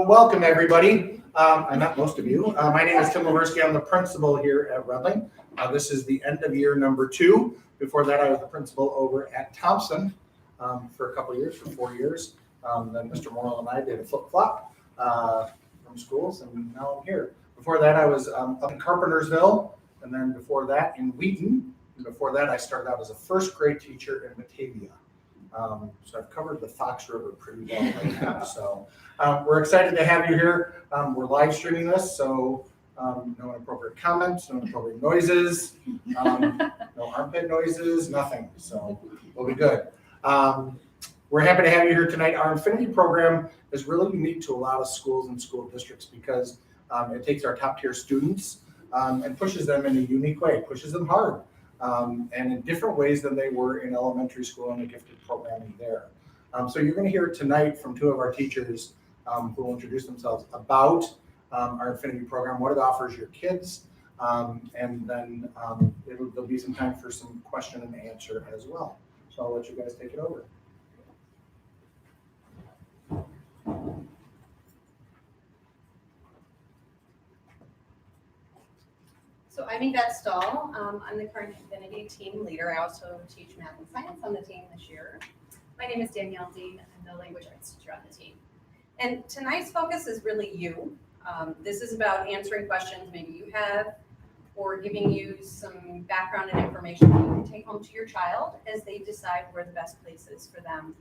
Welcome everybody. I met most of you. My name is Tim Leversky. I'm the principal here at Redling. This is the end of year number 2. Before that, I was the principal over at Thompson for a couple of years, for 4 years. Then Mr. Morrill and I did a flip-flop from schools, and now I'm here. Before that, I was up in Carpentersville, and then before that in Wheaton. And before that, I started out as a first grade teacher in Batavia. So I've covered the Fox River pretty well right now. So we're excited to have you here. We're live streaming this, so no inappropriate comments, no inappropriate noises, no armpit noises, nothing. So we'll be good. We're happy to have you here tonight. Our Infinity program is really unique to a lot of schools and school districts because it takes our top tier students and pushes them in a unique way, pushes them hard. And in different ways than they were in elementary school and the gifted programming there. So you're going to hear tonight from 2 of our teachers who will introduce themselves about our Infinity program, what it offers your kids, and then there'll be some time for some question and answer as well. So I'll let you guys take it over. So I'm Yvette Stahl. I'm the current Infinity team leader. I also teach math and science on the team this year. My name is Danielle Dean. I'm the language arts teacher on the team. And tonight's focus is really you. This is about answering questions maybe you have, or giving you some background and information that you can take home to your child as they decide where the best place is for them,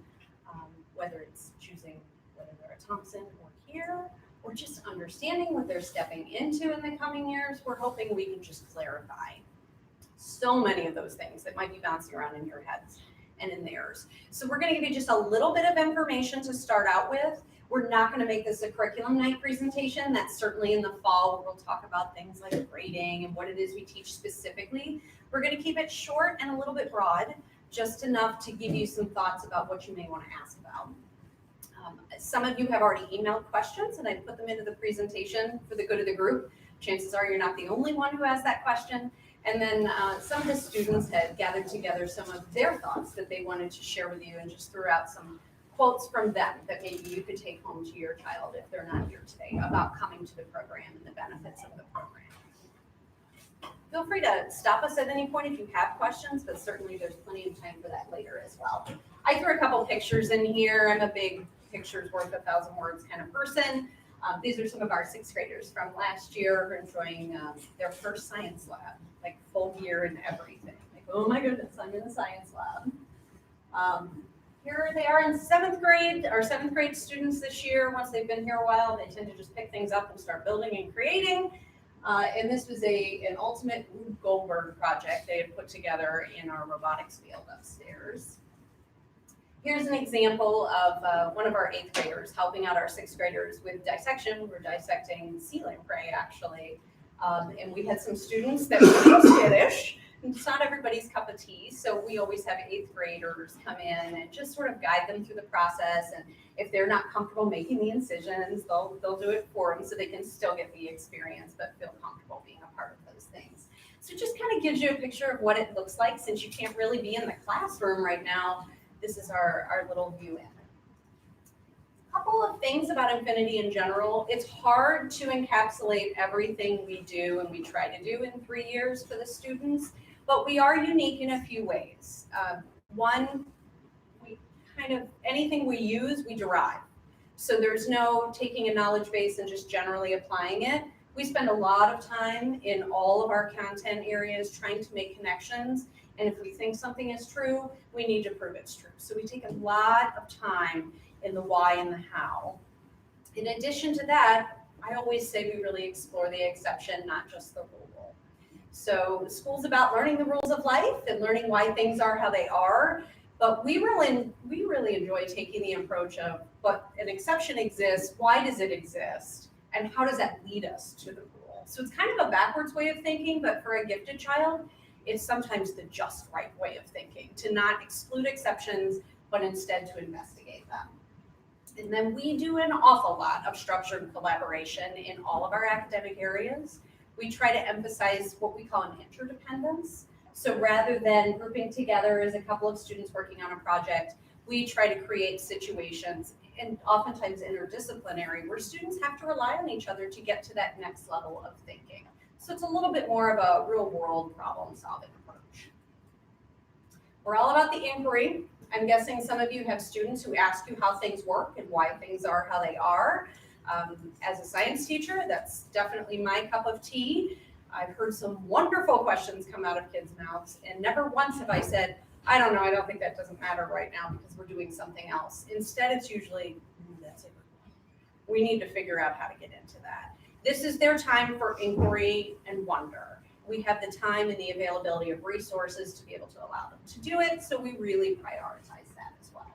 whether it's choosing whether they're at Thompson or here, or just understanding what they're stepping into in the coming years. We're hoping we can just clarify so many of those things that might be bouncing around in your heads and in theirs. So we're going to give you just a little bit of information to start out with. We're not going to make this a curriculum night presentation. That's certainly in the fall where we'll talk about things like grading and what it is we teach specifically. We're going to keep it short and a little bit broad, just enough to give you some thoughts about what you may want to ask about. Some of you have already emailed questions, and I put them into the presentation for the good of the group. Chances are you're not the only one who has that question. And then some of the students had gathered together some of their thoughts that they wanted to share with you, and just threw out some quotes from them that maybe you could take home to your child if they're not here today about coming to the program and the benefits of the program. Feel free to stop us at any point if you have questions, but certainly there's plenty of time for that later as well. I threw a couple pictures in here. I'm a big pictures worth 1,000 words kind of person. These are some of our 6th graders from last year who are enjoying their first science lab, like full gear and everything. Like, oh my goodness, I'm in the science lab. Here they are in 7th grade. Our 7th grade students this year, once they've been here a while, they tend to just pick things up and start building and creating. And this was an ultimate Rube Goldberg project they had put together in our robotics field upstairs. Here's an example of one of our 8th graders helping out our 6th graders with dissection. We're dissecting sea lamprey, actually. And we had some students that were skittish. It's not everybody's cup of tea, so we always have 8th graders come in and just sort of guide them through the process. And if they're not comfortable making the incisions, they'll do it for them so they can still get the experience but feel comfortable being a part of those things. So it just kind of gives you a picture of what it looks like since you can't really be in the classroom right now. This is our little view in. A couple of things about Infinity in general. It's hard to encapsulate everything we do and we try to do in 3 years for the students, but we are unique in a few ways. One, anything we use, we derive. So there's no taking a knowledge base and just generally applying it. We spend a lot of time in all of our content areas trying to make connections. And if we think something is true, we need to prove it's true. So we take a lot of time in the why and the how. In addition to that, I always say we really explore the exception, not just the rule. So school's about learning the rules of life and learning why things are how they are. But we really enjoy taking the approach of, but an exception exists, why does it exist? And how does that lead us to the rule? So it's kind of a backwards way of thinking, but for a gifted child, it's sometimes the just right way of thinking, to not exclude exceptions, but instead to investigate them. And then we do an awful lot of structured collaboration in all of our academic areas. We try to emphasize what we call an interdependence. So rather than grouping together as a couple of students working on a project, we try to create situations and oftentimes interdisciplinary, where students have to rely on each other to get to that next level of thinking. So it's a little bit more of a real world problem solving approach. We're all about the inquiry. I'm guessing some of you have students who ask you how things work and why things are how they are. As a science teacher, that's definitely my cup of tea. I've heard some wonderful questions come out of kids' mouths, and never once have I said, I don't know, I don't think that doesn't matter right now because we're doing something else. Instead, it's usually, that's it. We need to figure out how to get into that. This is their time for inquiry and wonder. We have the time and the availability of resources to be able to allow them to do it, so we really prioritize that as well.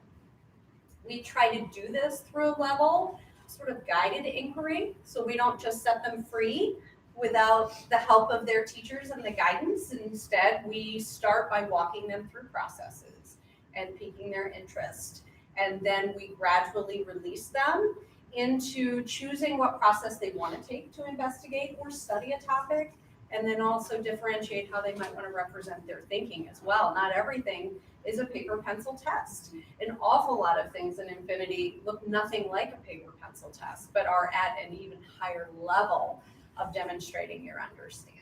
We try to do this through a level, sort of guided inquiry, so we don't just set them free without the help of their teachers and the guidance. Instead, we start by walking them through processes and piquing their interest. And then we gradually release them into choosing what process they want to take to investigate or study a topic, and then also differentiate how they might want to represent their thinking as well. Not everything is a paper pencil test. An awful lot of things in Infinity look nothing like a paper pencil test, but are at an even higher level of demonstrating your understanding.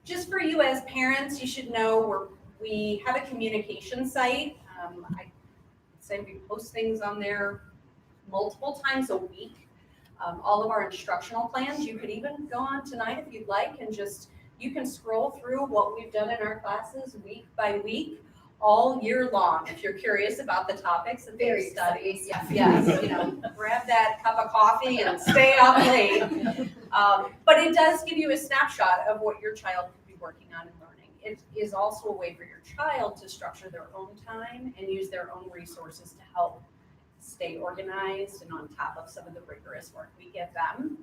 Just for you as parents, you should know we have a communication site. I say we post things on there multiple times a week. All of our instructional plans, you could even go on tonight if you'd like and you can scroll through what we've done in our classes week by week, all year long, if you're curious about the topics that they study. Yes, grab that cup of coffee and stay up late. But it does give you a snapshot of what your child could be working on and learning. It is also a way for your child to structure their own time and use their own resources to help stay organized and on top of some of the rigorous work we give them.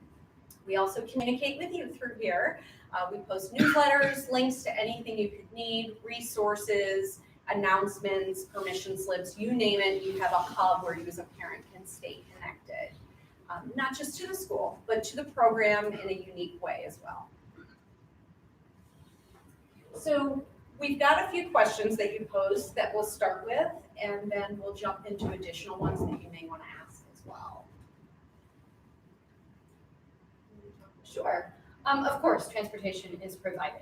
We also communicate with you through here. We post newsletters, links to anything you could need, resources, announcements, permission slips, you name it. You have a hub where you as a parent can stay connected, not just to the school, but to the program in a unique way as well. So we've got a few questions that you posed that we'll start with, and then we'll jump into additional ones that you may want to ask as well. Sure. Of course, transportation is provided.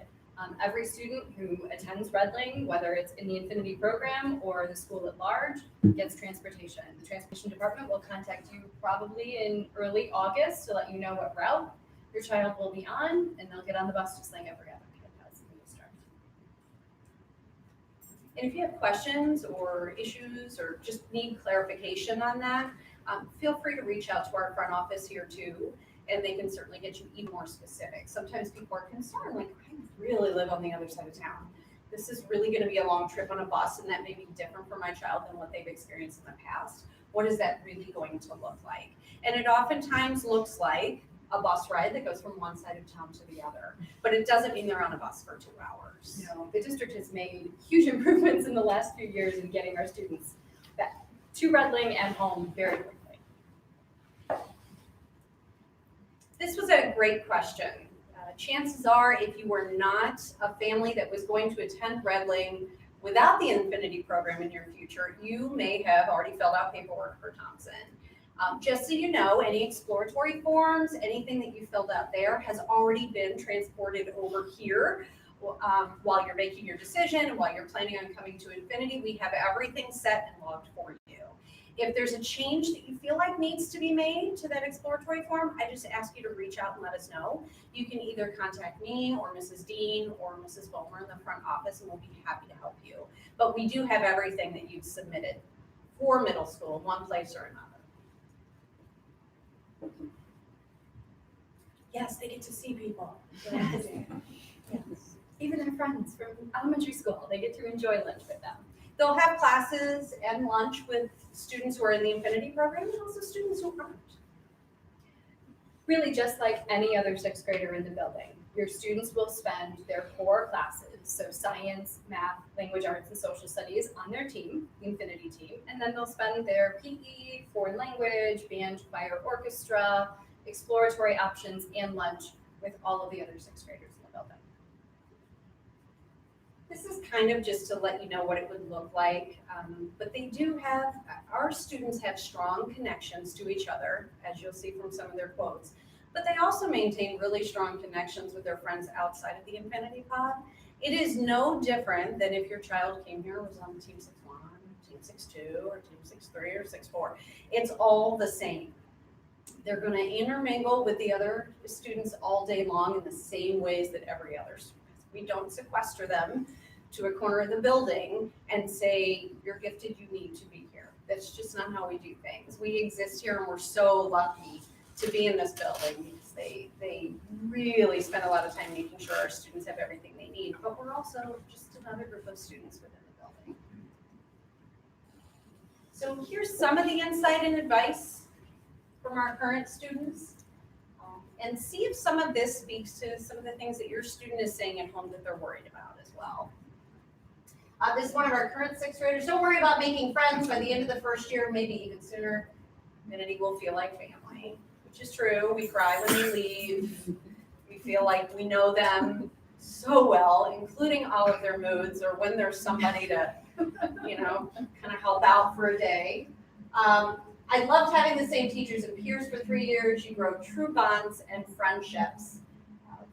Every student who attends Redling, whether it's in the Infinity program or the school at large, gets transportation. The transportation department will contact you probably in early August to let you know what route your child will be on, and they'll get on the bus just like every other kid does in the district. And if you have questions or issues or just need clarification on that, feel free to reach out to our front office here too, and they can certainly get you even more specific. Sometimes people are concerned, like, I really live on the other side of town. This is really going to be a long trip on a bus, and that may be different for my child than what they've experienced in the past. What is that really going to look like? And it oftentimes looks like a bus ride that goes from one side of town to the other, but it doesn't mean they're on a bus for 2 hours. No, the district has made huge improvements in the last few years in getting our students back to Redling and home very quickly. This was a great question. Chances are, if you were not a family that was going to attend Redling without the Infinity program in your future, you may have already filled out paperwork for Thompson. Just so you know, any exploratory forms, anything that you filled out there has already been transported over here while you're making your decision and while you're planning on coming to Infinity. We have everything set and logged for you. If there's a change that you feel like needs to be made to that exploratory form, I just ask you to reach out and let us know. You can either contact me or Mrs. Dean or Mrs. Bomer in the front office, and we'll be happy to help you. But we do have everything that you've submitted for middle school, one place or another. Yes, they get to see people. Yes. Even their friends from elementary school, they get to enjoy lunch with them. They'll have classes and lunch with students who are in the Infinity program and also students who aren't. Really just like any other sixth grader in the building. Your students will spend their core classes, so science, math, language arts, and social studies on their team, the Infinity team, and then they'll spend their PE, foreign language, band, choir, orchestra, exploratory options, and lunch with all of the other sixth graders in the building. This is kind of just to let you know what it would look like, but they do have, our students have strong connections to each other, as you'll see from some of their quotes, but they also maintain really strong connections with their friends outside of the Infinity Pod. It is no different than if your child came here and was on Team 6-1, Team 6-2, or Team 6-3, or 6-4. It's all the same. They're going to intermingle with the other students all day long in the same ways that every other student. We don't sequester them to a corner of the building and say, you're gifted, you need to be here. That's just not how we do things. We exist here and we're so lucky to be in this building because they really spend a lot of time making sure our students have everything they need, but we're also just another group of students within the building. So here's some of the insight and advice from our current students. And see if some of this speaks to some of the things that your student is saying at home that they're worried about as well. This is one of our current sixth graders. Don't worry about making friends by the end of the first year, maybe even sooner. Infinity will feel like family, which is true. We cry when they leave. We feel like we know them so well, including all of their moods or when there's somebody to, kind of help out for a day. I loved having the same teachers and peers for 3 years. You grow true bonds and friendships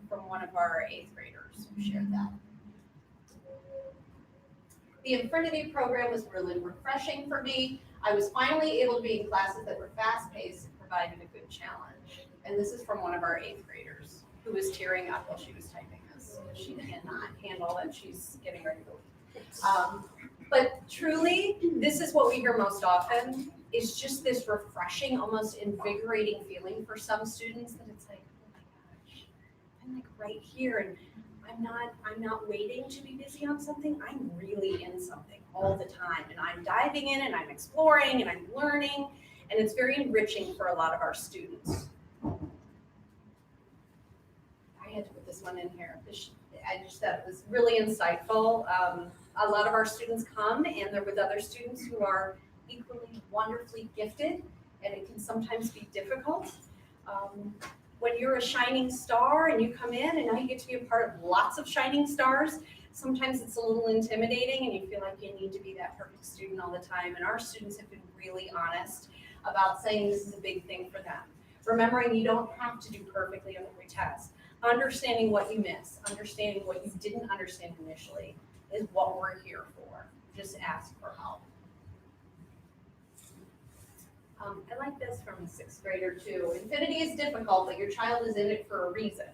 from one of our 8th graders who shared that. The Infinity program was really refreshing for me. I was finally able to be in classes that were fast-paced and provided a good challenge. And this is from one of our 8th graders who was tearing up while she was typing this. She cannot handle it. She's getting ready to leave. But truly, this is what we hear most often. It's just this refreshing, almost invigorating feeling for some students that it's like, oh my gosh, I'm like right here and I'm not waiting to be busy on something. I'm really in something all the time and I'm diving in and I'm exploring and I'm learning and it's very enriching for a lot of our students. I had to put this one in here. I just thought it was really insightful. A lot of our students come and they're with other students who are equally wonderfully gifted, and it can sometimes be difficult. When you're a shining star and you come in and now you get to be a part of lots of shining stars, sometimes it's a little intimidating and you feel like you need to be that perfect student all the time. And our students have been really honest about saying this is a big thing for them. Remembering you don't have to do perfectly on every test. Understanding what you miss, understanding what you didn't understand initially is what we're here for. Just ask for help. I like this from a 6th grader too. Infinity is difficult, but your child is in it for a reason.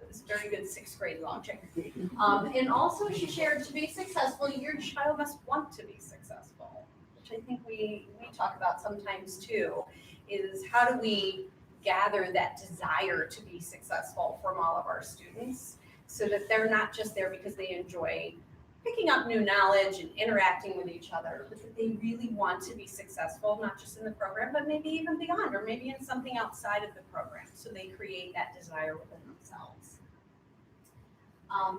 It's very good 6th grade logic. And also she shared, to be successful, your child must want to be successful, which I think we talk about sometimes too, is how do we gather that desire to be successful from all of our students so that they're not just there because they enjoy picking up new knowledge and interacting with each other, but that they really want to be successful, not just in the program, but maybe even beyond, or maybe in something outside of the program. So they create that desire within themselves.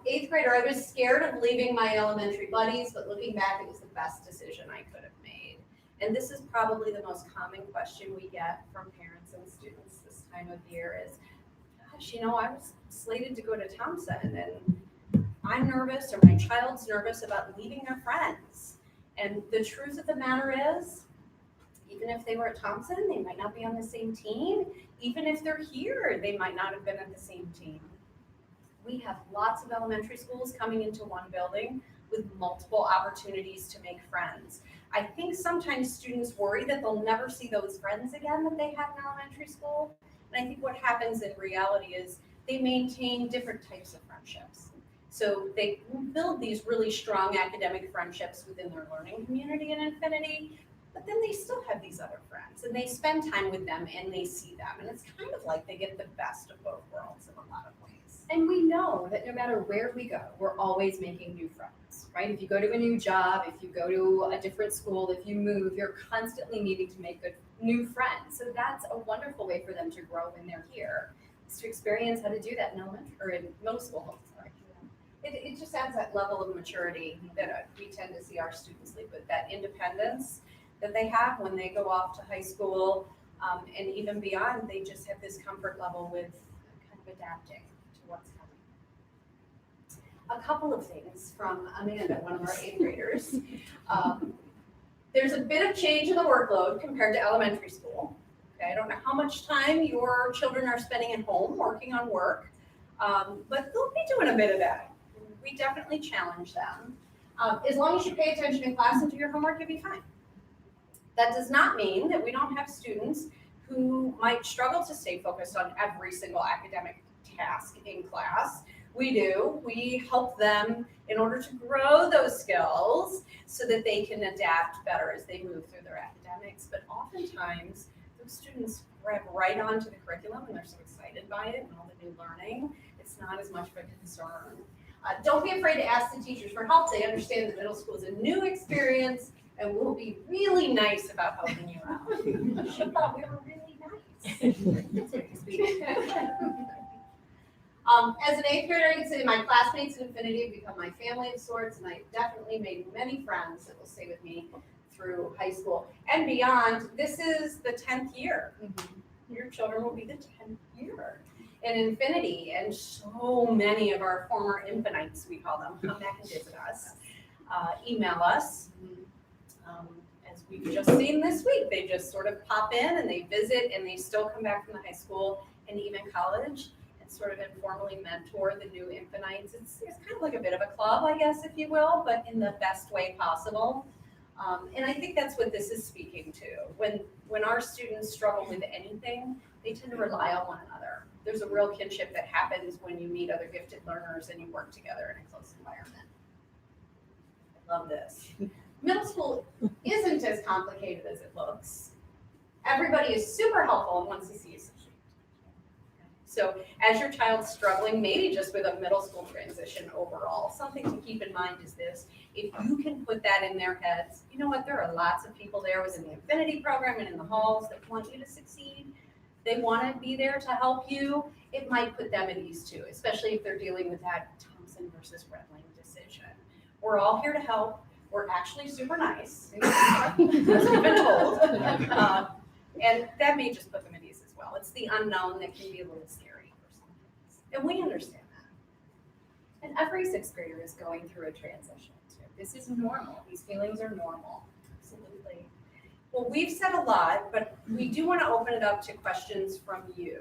8th grader, I was scared of leaving my elementary buddies, but looking back, it was the best decision I could have made. And this is probably the most common question we get from parents and students this time of year is, gosh, I was slated to go to Thompson and I'm nervous or my child's nervous about leaving their friends. And the truth of the matter is, even if they were at Thompson, they might not be on the same team. Even if they're here, they might not have been at the same team. We have lots of elementary schools coming into one building with multiple opportunities to make friends. I think sometimes students worry that they'll never see those friends again that they had in elementary school. And I think what happens in reality is they maintain different types of friendships. So they build these really strong academic friendships within their learning community in Infinity, but then they still have these other friends and they spend time with them and they see them. And it's kind of like they get the best of both worlds in a lot of ways. And we know that no matter where we go, we're always making new friends, right? If you go to a new job, if you go to a different school, if you move, you're constantly needing to make good new friends. So that's a wonderful way for them to grow when they're here, is to experience how to do that in elementary or in middle school. It just adds that level of maturity that we tend to see our students leave with, that independence that they have when they go off to high school, and even beyond, they just have this comfort level with kind of adapting to what's a couple of things from Amanda, one of our 8th graders. There's a bit of change in the workload compared to elementary school. Okay, I don't know how much time your children are spending at home working on work, but they'll be doing a bit of that. We definitely challenge them. As long as you pay attention in class and do your homework, you'll be fine. That does not mean that we don't have students who might struggle to stay focused on every single academic task in class. We do. We help them in order to grow those skills so that they can adapt better as they move through their academics. But oftentimes, those students grab right onto the curriculum and they're so excited by it and all the new learning. It's not as much of a concern. Don't be afraid to ask the teachers for help. They understand that middle school is a new experience and we'll be really nice about helping you out. She thought we were really nice. As an 8th grader, I can say my classmates in Infinity have become my family of sorts, and I definitely made many friends that will stay with me through high school and beyond. This is the 10th year. Your children will be the 10th year in Infinity, and so many of our former Infinites, we call them, come back and visit us, email us. As we've just seen this week, they just sort of pop in and they visit, and they still come back from the high school and even college and sort of informally mentor the new Infinites. It's kind of like a bit of a club, I guess, if you will, but in the best way possible. And I think that's what this is speaking to. When our students struggle with anything, they tend to rely on one another. There's a real kinship that happens when you meet other gifted learners and you work together in a close environment. I love this. Middle school isn't as complicated as it looks. Everybody is super helpful and wants to see you succeed. So as your child's struggling, maybe just with a middle school transition overall, something to keep in mind is this: if you can put that in their heads, you know what, there are lots of people there within the Infinity program and in the halls that want you to succeed. They want to be there to help you. It might put them at ease too, especially if they're dealing with that Thompson versus Redling decision. We're all here to help. We're actually super nice, as we've been told. And that may just put them at ease as well. It's the unknown that can be a little scary for some kids. And we understand that. And every 6th grader is going through a transition too. This is normal. These feelings are normal. Absolutely. Well, we've said a lot, but we do want to open it up to questions from you.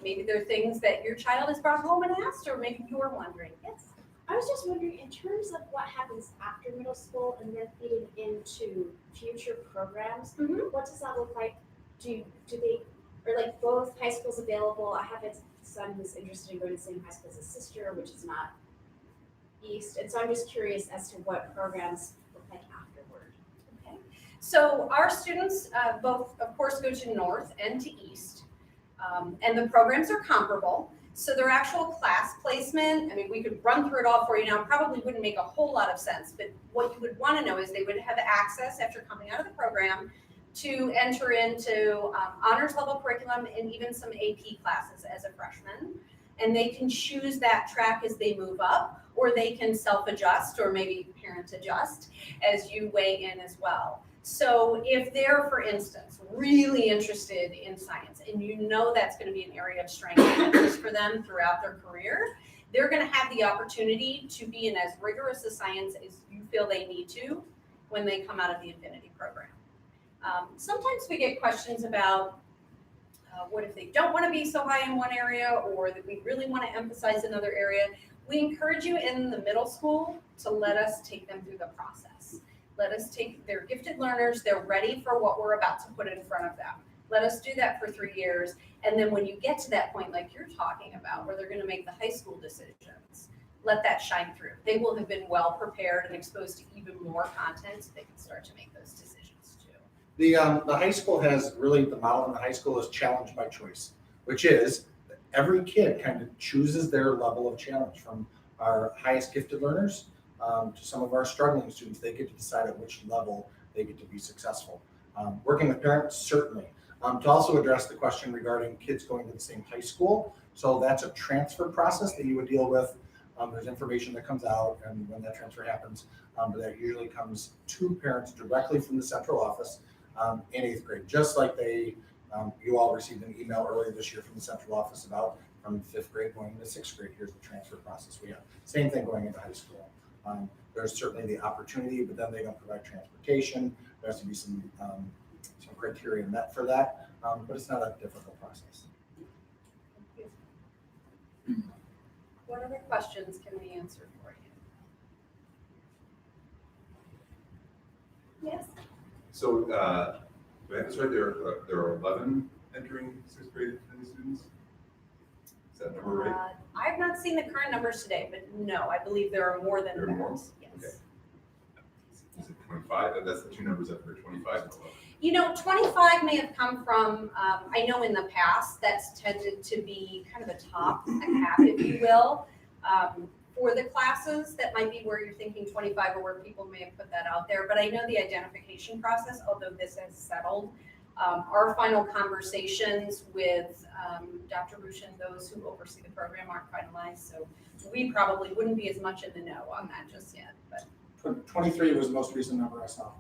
Maybe there are things that your child has brought home and asked, or maybe you're wondering. Yes? I was just wondering, in terms of what happens after middle school and then feeding into future programs, what does that look like? Do they, or like both high schools available? I have a son who's interested in going to the same high school as his sister, which is not East. And so I'm just curious as to what programs look like afterward. Okay. So our students both, of course, go to North and to East. And the programs are comparable. So their actual class placement, I mean, we could run through it all for you now, probably wouldn't make a whole lot of sense, but what you would want to know is they would have access after coming out of the program to enter into honors level curriculum and even some AP classes as a freshman. And they can choose that track as they move up, or they can self-adjust or maybe parent adjust as you weigh in as well. So if they're, for instance, really interested in science and you know that's going to be an area of strength and interest for them throughout their career, they're going to have the opportunity to be in as rigorous a science as you feel they need to when they come out of the Infinity program. Sometimes we get questions about what if they don't want to be so high in one area, or that we really want to emphasize another area. We encourage you in the middle school to let us take them through the process. Let us take their gifted learners, they're ready for what we're about to put in front of them. Let us do that for 3 years. And then when you get to that point, like you're talking about, where they're going to make the high school decisions, let that shine through. They will have been well prepared and exposed to even more content so they can start to make those decisions too. The high school has really, the model in the high school is challenge by choice, which is every kid kind of chooses their level of challenge, from our highest gifted learners to some of our struggling students. They get to decide at which level they get to be successful. Working with parents, certainly. To also address the question regarding kids going to the same high school. So that's a transfer process that you would deal with. There's information that comes out, and when that transfer happens, but that usually comes to parents directly from the central office in 8th grade, just like you all received an email earlier this year from the central office about from 5th grade going into 6th grade, here's the transfer process we have. Same thing going into high school. There's certainly the opportunity, but then they're going to provide transportation. There has to be some criteria met for that, but it's not a difficult process. What other questions can we answer for you? Yes. So, do I have this right? There are 11 entering 6th grade attending students? Is that number right? I've not seen the current numbers today, but no, I believe there are more than There are that. more? Yes. Okay. Is it 25? That's the two numbers up there, 25 and 11. You know, 25 may have come from, I know in the past, that's tended to be kind of a top, a cap, if you will. For the classes, that might be where you're thinking 25 or where people may have put that out there. But I know the identification process, although this has settled, our final conversations with Dr. Rush and those who oversee the program aren't finalized. So we probably wouldn't be as much in the know on that just yet. But 23 was the most recent number I saw.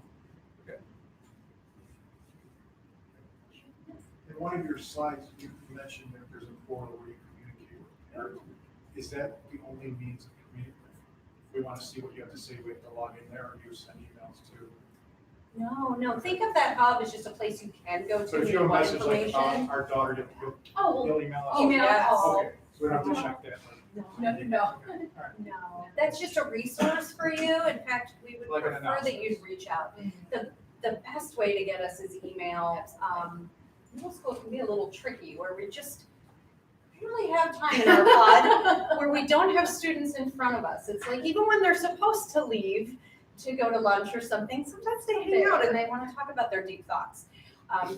In one of your slides, you mentioned that there's a portal where you communicate with parents. Is that the only means of communicating? If we want to see what you have to say, we have to log in there, or do you send emails to? no, think of that hub as just a place you can go to So if and you have a want message like, information. our daughter did, Oh, you'll email us? email yes. us. Okay, so we don't have to check that. No. No, that's just a resource for you. In fact, we would Like an prefer that announcement. you'd reach out. The best way to get us is email. Middle school can be a little tricky where we just really have time in our pod where we don't have students in front of us. It's like even when they're supposed to leave to go to lunch or something, sometimes they hang out and they want to talk about their deep thoughts.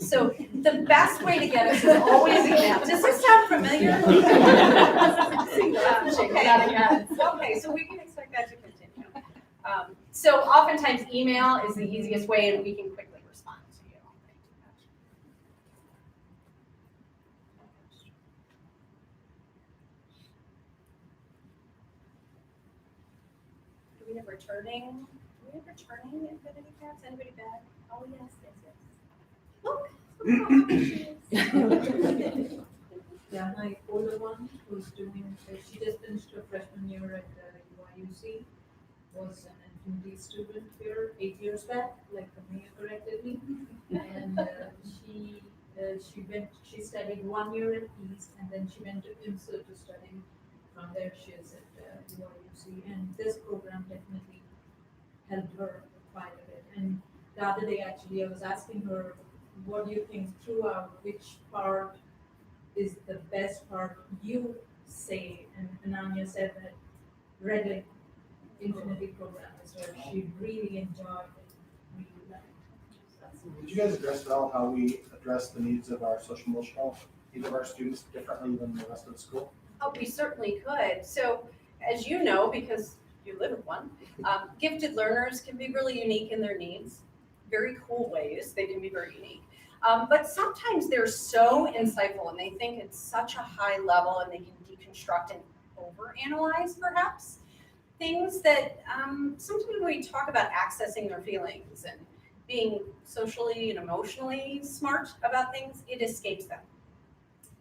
So the best way to get us is always email. Does this sound familiar? Okay, so we can expect that to continue. So oftentimes email is the easiest way and we can quickly respond to you. Do we have returning Infinity Cats? Anybody back? Oh, yes. Look. Yeah, my older one who's doing, she just finished her freshman year at UIUC, was an infinity student here 8 years back, like the mayor corrected me. And she studied 1 year at East, and then she went to IMSA to study. From there, she is at UIUC, and this program definitely helped her quite a bit. And the other day, actually, I was asking her, what do you think throughout, which part is the best part you say? And Ananya said that Reddit Infinity program is where she really enjoyed it, really liked it. Did you guys address at all how we address the needs of our social emotional, needs of our students differently than the rest of the school? Oh, we certainly could. So, as you know, because you live with one, gifted learners can be really unique in their needs. Very cool ways, they can be very unique. But sometimes they're so insightful and they think it's such a high level and they can deconstruct and overanalyze perhaps things that sometimes when we talk about accessing their feelings and being socially and emotionally smart about things, it escapes them.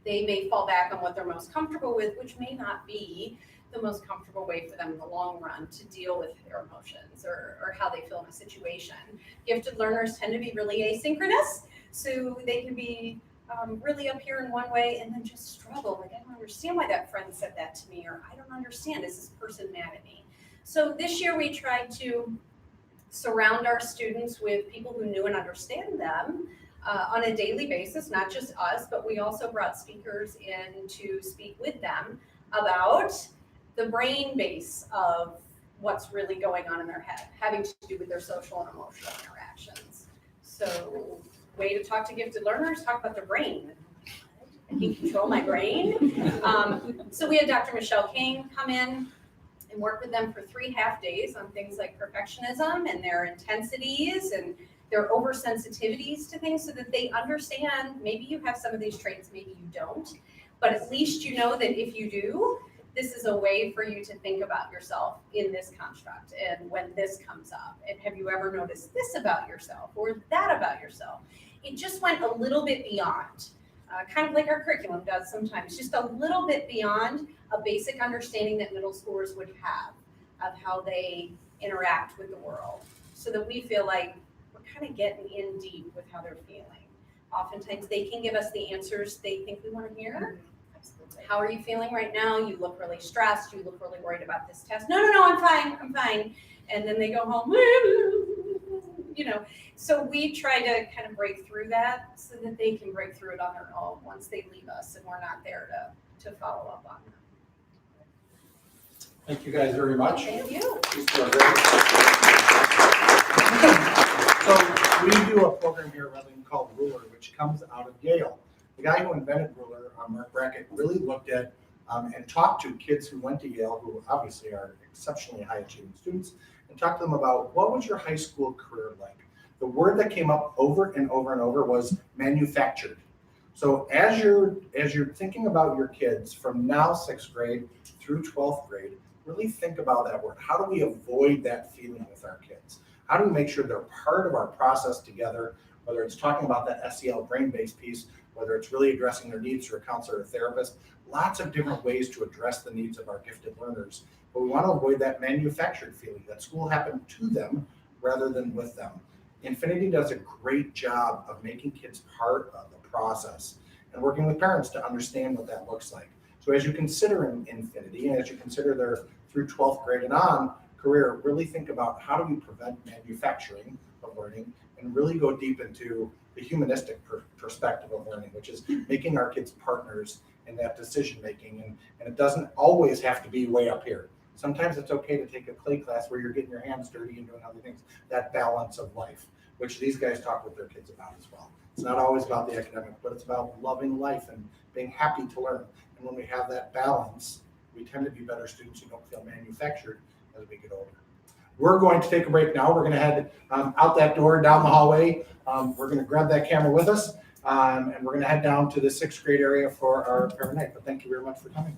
They may fall back on what they're most comfortable with, which may not be the most comfortable way for them in the long run to deal with their emotions or how they feel in a situation. Gifted learners tend to be really asynchronous, so they can be really up here in one way and then just struggle. Like, I don't understand why that friend said that to me, or I don't understand, is this person mad at me? So this year we tried to surround our students with people who knew and understand them on a daily basis, not just us, but we also brought speakers in to speak with them about the brain base of what's really going on in their head, having to do with their social and emotional interactions. So, way to talk to gifted learners, talk about their brain. I can control my brain. So we had Dr. Michelle King come in and work with them for 3 half days on things like perfectionism and their intensities and their oversensitivities to things so that they understand maybe you have some of these traits, maybe you don't, but at least you know that if you do, this is a way for you to think about yourself in this construct and when this comes up. And have you ever noticed this about yourself or that about yourself? It just went a little bit beyond kind of like our curriculum does sometimes, just a little bit beyond a basic understanding that middle schoolers would have of how they interact with the world, so that we feel like we're kind of getting in deep with how they're feeling. Oftentimes they can give us the answers they think we want to hear. Absolutely. How are you feeling right now? You look really stressed. You look really worried about this test. No, I'm fine. And then they go home, you know. So we try to kind of break through that so that they can break through it on their own once they leave us and we're not there to follow up on them. Thank you guys very much. Thank you. These two are great. So we do a program here at Reading called Ruler, which comes out of Yale. The guy who invented Ruler, Mark Brackett, really looked at and talked to kids who went to Yale, who obviously are exceptionally high achieving students, and talked to them about what was your high school career like. The word that came up over and over and over was manufactured. So as you're thinking about your kids from now 6th grade through 12th grade, really think about that word. How do we avoid that feeling with our kids? How do we make sure they're part of our process together, whether it's talking about that SEL brain-based piece, whether it's really addressing their needs through a counselor or a therapist, lots of different ways to address the needs of our gifted learners. But we want to avoid that manufactured feeling that school happened to them rather than with them. Infinity does a great job of making kids part of the process and working with parents to understand what that looks like. So as you consider Infinity, and as you consider their through 12th grade and on career, really think about how do we prevent manufacturing of learning and really go deep into the humanistic perspective of learning, which is making our kids partners in that decision making. And it doesn't always have to be way up here. Sometimes it's okay to take a clay class where you're getting your hands dirty and doing other things, that balance of life, which these guys talk with their kids about as well. It's not always about the academic, but it's about loving life and being happy to learn. And when we have that balance, we tend to be better students who don't feel manufactured as we get older. We're going to take a break now. We're going to head out that door, down the hallway. We're going to grab that camera with us, and we're going to head down to the 6th grade area for our parent night. But thank you very much for coming.